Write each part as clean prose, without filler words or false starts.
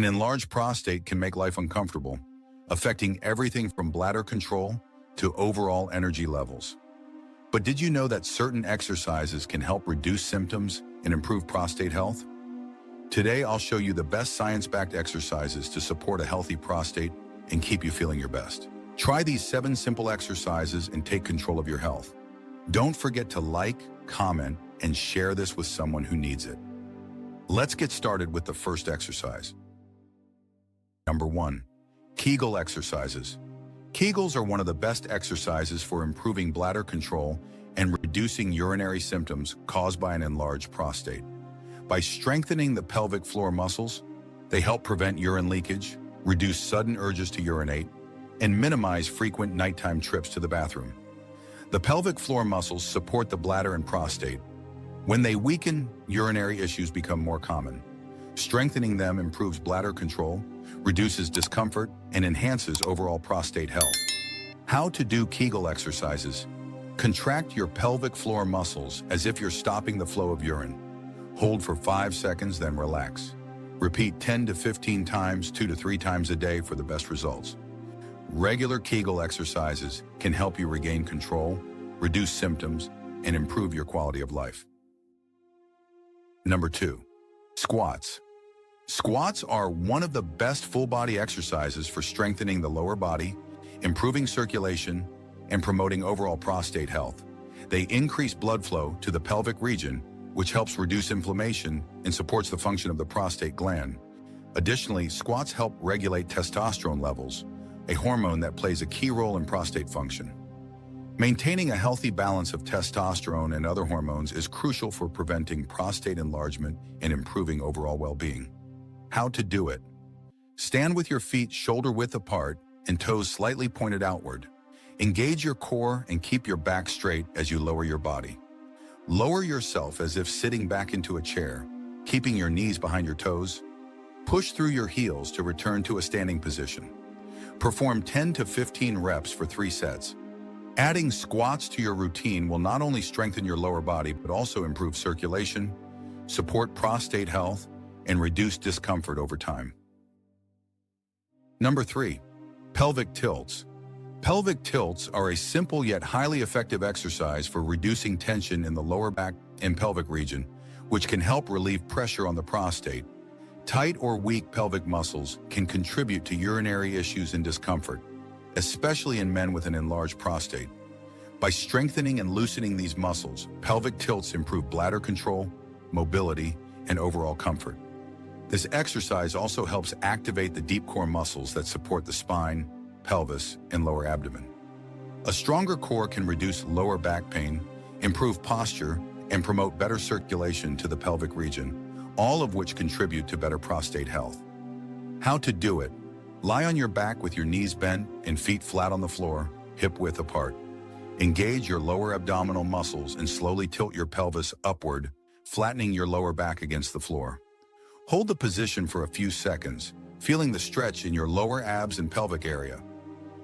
An enlarged prostate can make life uncomfortable, affecting everything from bladder control to overall energy levels. But did you know that certain exercises can help reduce symptoms and improve prostate health? Today, I'll show you the best science-backed exercises to support a healthy prostate and keep you feeling your best. Try these 7 simple exercises and take control of your health. Don't forget to like, comment, and share this with someone who needs it. Let's get started with the first exercise. Number 1. Kegel exercises. Kegels are one of the best exercises for improving bladder control and reducing urinary symptoms caused by an enlarged prostate. By strengthening the pelvic floor muscles, they help prevent urine leakage, reduce sudden urges to urinate, and minimize frequent nighttime trips to the bathroom. The pelvic floor muscles support the bladder and prostate. When they weaken, urinary issues become more common. Strengthening them improves bladder control, reduces discomfort, and enhances overall prostate health. How to do Kegel exercises. Contract your pelvic floor muscles as if you're stopping the flow of urine. Hold for 5 seconds, then relax. Repeat 10 to 15 times, 2 to 3 times a day for the best results. Regular Kegel exercises can help you regain control, reduce symptoms, and improve your quality of life. Number 2. Squats. Squats are one of the best full-body exercises for strengthening the lower body, improving circulation, and promoting overall prostate health. They increase blood flow to the pelvic region, which helps reduce inflammation and supports the function of the prostate gland. Additionally, squats help regulate testosterone levels, a hormone that plays a key role in prostate function. Maintaining a healthy balance of testosterone and other hormones is crucial for preventing prostate enlargement and improving overall well-being. How to do it. Stand with your feet shoulder-width apart and toes slightly pointed outward. Engage your core and keep your back straight as you lower your body. Lower yourself as if sitting back into a chair, keeping your knees behind your toes. Push through your heels to return to a standing position. Perform 10 to 15 reps for 3 sets. Adding squats to your routine will not only strengthen your lower body, but also improve circulation, support prostate health, and reduce discomfort over time. Number 3. Pelvic tilts. Pelvic tilts are a simple yet highly effective exercise for reducing tension in the lower back and pelvic region, which can help relieve pressure on the prostate. Tight or weak pelvic muscles can contribute to urinary issues and discomfort, especially in men with an enlarged prostate. By strengthening and loosening these muscles, pelvic tilts improve bladder control, mobility, and overall comfort. This exercise also helps activate the deep core muscles that support the spine, pelvis, and lower abdomen. A stronger core can reduce lower back pain, improve posture, and promote better circulation to the pelvic region, all of which contribute to better prostate health. How to do it. Lie on your back with your knees bent and feet flat on the floor, hip-width apart. Engage your lower abdominal muscles and slowly tilt your pelvis upward, flattening your lower back against the floor. Hold the position for a few seconds, feeling the stretch in your lower abs and pelvic area.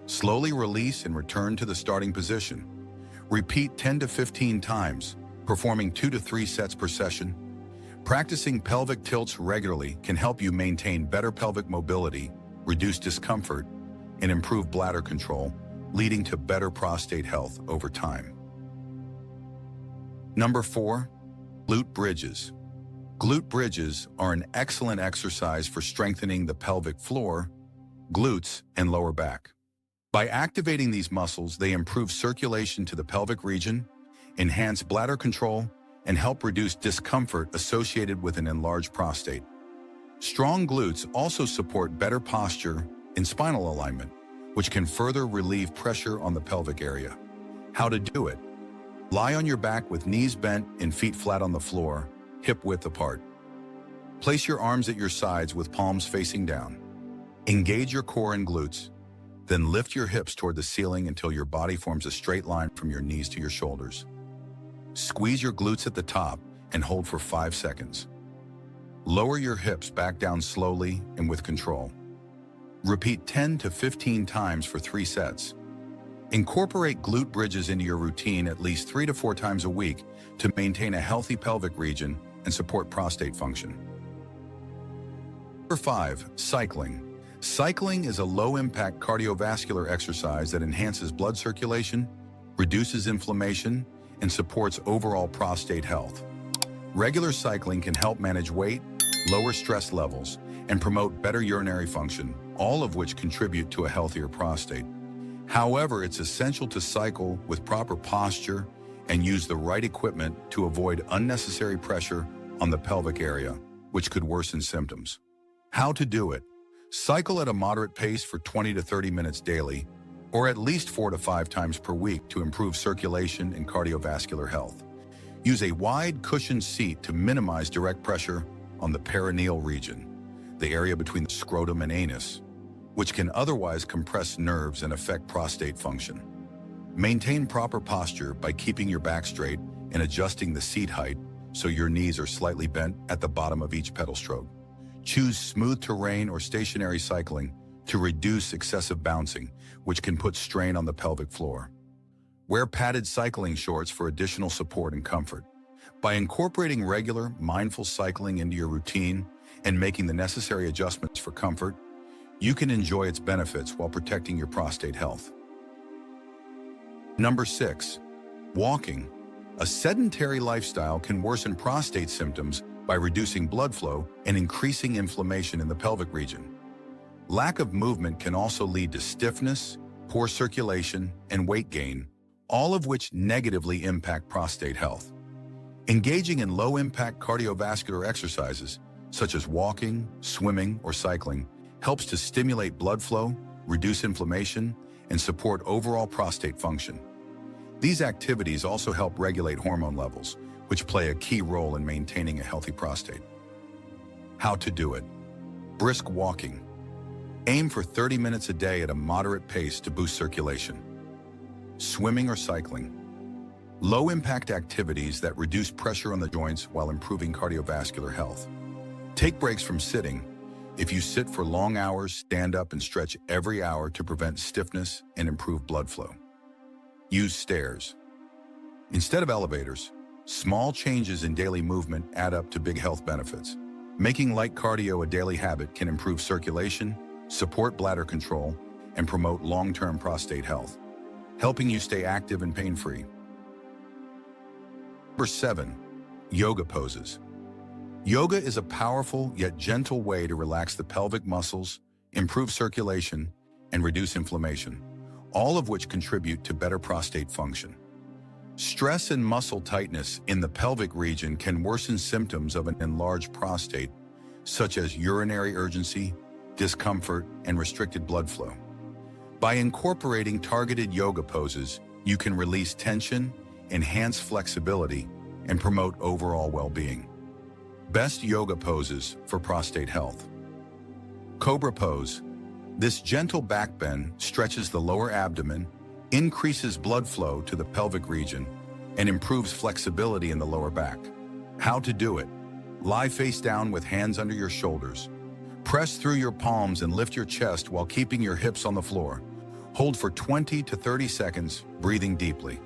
Slowly release and return to the starting position. Repeat 10 to 15 times, performing 2 to 3 sets per session. Practicing pelvic tilts regularly can help you maintain better pelvic mobility, reduce discomfort, and improve bladder control, leading to better prostate health over time. Number 4. Glute bridges. Glute bridges are an excellent exercise for strengthening the pelvic floor, glutes, and lower back. By activating these muscles, they improve circulation to the pelvic region, enhance bladder control, and help reduce discomfort associated with an enlarged prostate. Strong glutes also support better posture and spinal alignment, which can further relieve pressure on the pelvic area. How to do it. Lie on your back with knees bent and feet flat on the floor, hip-width apart. Place your arms at your sides with palms facing down. Engage your core and glutes. Then lift your hips toward the ceiling until your body forms a straight line from your knees to your shoulders. Squeeze your glutes at the top and hold for 5 seconds. Lower your hips back down slowly and with control. Repeat 10 to 15 times for 3 sets. Incorporate glute bridges into your routine at least 3 to 4 times a week to maintain a healthy pelvic region and support prostate function. Number 5, cycling. Cycling is a low-impact cardiovascular exercise that enhances blood circulation, reduces inflammation, and supports overall prostate health. Regular cycling can help manage weight, lower stress levels, and promote better urinary function, all of which contribute to a healthier prostate. However, it's essential to cycle with proper posture and use the right equipment to avoid unnecessary pressure on the pelvic area, which could worsen symptoms. How to do it? Cycle at a moderate pace for 20 to 30 minutes daily, or at least 4 to 5 times per week to improve circulation and cardiovascular health. Use a wide cushioned seat to minimize direct pressure on the perineal region, the area between the scrotum and anus, which can otherwise compress nerves and affect prostate function. Maintain proper posture by keeping your back straight and adjusting the seat height so your knees are slightly bent at the bottom of each pedal stroke. Choose smooth terrain or stationary cycling to reduce excessive bouncing, which can put strain on the pelvic floor. Wear padded cycling shorts for additional support and comfort. By incorporating regular, mindful cycling into your routine and making the necessary adjustments for comfort, you can enjoy its benefits while protecting your prostate health. Number 6, walking. A sedentary lifestyle can worsen prostate symptoms by reducing blood flow and increasing inflammation in the pelvic region. Lack of movement can also lead to stiffness, poor circulation, and weight gain, all of which negatively impact prostate health. Engaging in low-impact cardiovascular exercises, such as walking, swimming, or cycling, helps to stimulate blood flow, reduce inflammation, and support overall prostate function. These activities also help regulate hormone levels, which play a key role in maintaining a healthy prostate. How to do it? Brisk walking. Aim for 30 minutes a day at a moderate pace to boost circulation. Swimming or cycling. Low-impact activities that reduce pressure on the joints while improving cardiovascular health. Take breaks from sitting. If you sit for long hours, stand up and stretch every hour to prevent stiffness and improve blood flow. Use stairs. Instead of elevators, small changes in daily movement add up to big health benefits. Making light cardio a daily habit can improve circulation, support bladder control, and promote long-term prostate health, helping you stay active and pain-free. Number 7, yoga poses. Yoga is a powerful yet gentle way to relax the pelvic muscles, improve circulation, and reduce inflammation, all of which contribute to better prostate function. Stress and muscle tightness in the pelvic region can worsen symptoms of an enlarged prostate, such as urinary urgency, discomfort, and restricted blood flow. By incorporating targeted yoga poses, you can release tension, enhance flexibility, and promote overall well-being. Best yoga poses for prostate health. Cobra pose. This gentle back bend stretches the lower abdomen, increases blood flow to the pelvic region, and improves flexibility in the lower back. How to do it? Lie face down with hands under your shoulders. Press through your palms and lift your chest while keeping your hips on the floor. Hold for 20 to 30 seconds, breathing deeply.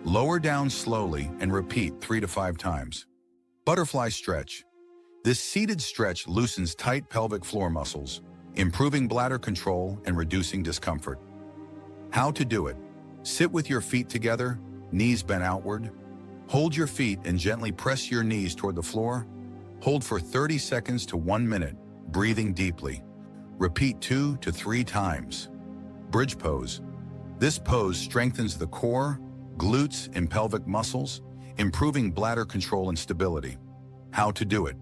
Lower down slowly and repeat 3 to 5 times. Butterfly stretch. This seated stretch loosens tight pelvic floor muscles, improving bladder control and reducing discomfort. How to do it? Sit with your feet together, knees bent outward. Hold your feet and gently press your knees toward the floor. Hold for 30 seconds to 1 minute, breathing deeply. Repeat 2 to 3 times. Bridge pose. This pose strengthens the core, glutes, and pelvic muscles, improving bladder control and stability. How to do it?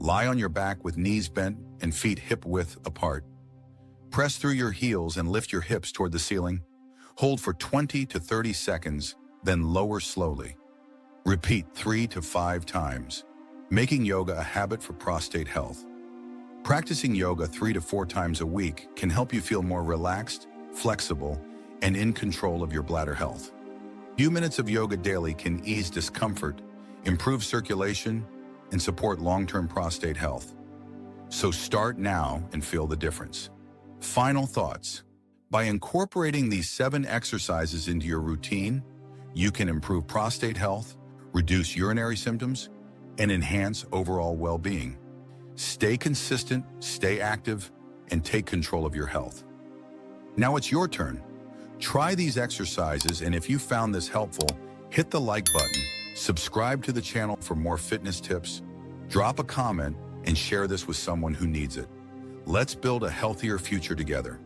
Lie on your back with knees bent and feet hip-width apart. Press through your heels and lift your hips toward the ceiling. Hold for 20 to 30 seconds, then lower slowly. Repeat 3 to 5 times, making yoga a habit for prostate health. Practicing yoga 3 to 4 times a week can help you feel more relaxed, flexible, and in control of your bladder health. A few minutes of yoga daily can ease discomfort, improve circulation, and support long-term prostate health. So start now and feel the difference. Final thoughts. By incorporating these 7 exercises into your routine, you can improve prostate health, reduce urinary symptoms, and enhance overall well-being. Stay consistent, stay active, and take control of your health. Now it's your turn. Try these exercises, and if you found this helpful, hit the like button, subscribe to the channel for more fitness tips, drop a comment, and share this with someone who needs it. Let's build a healthier future together.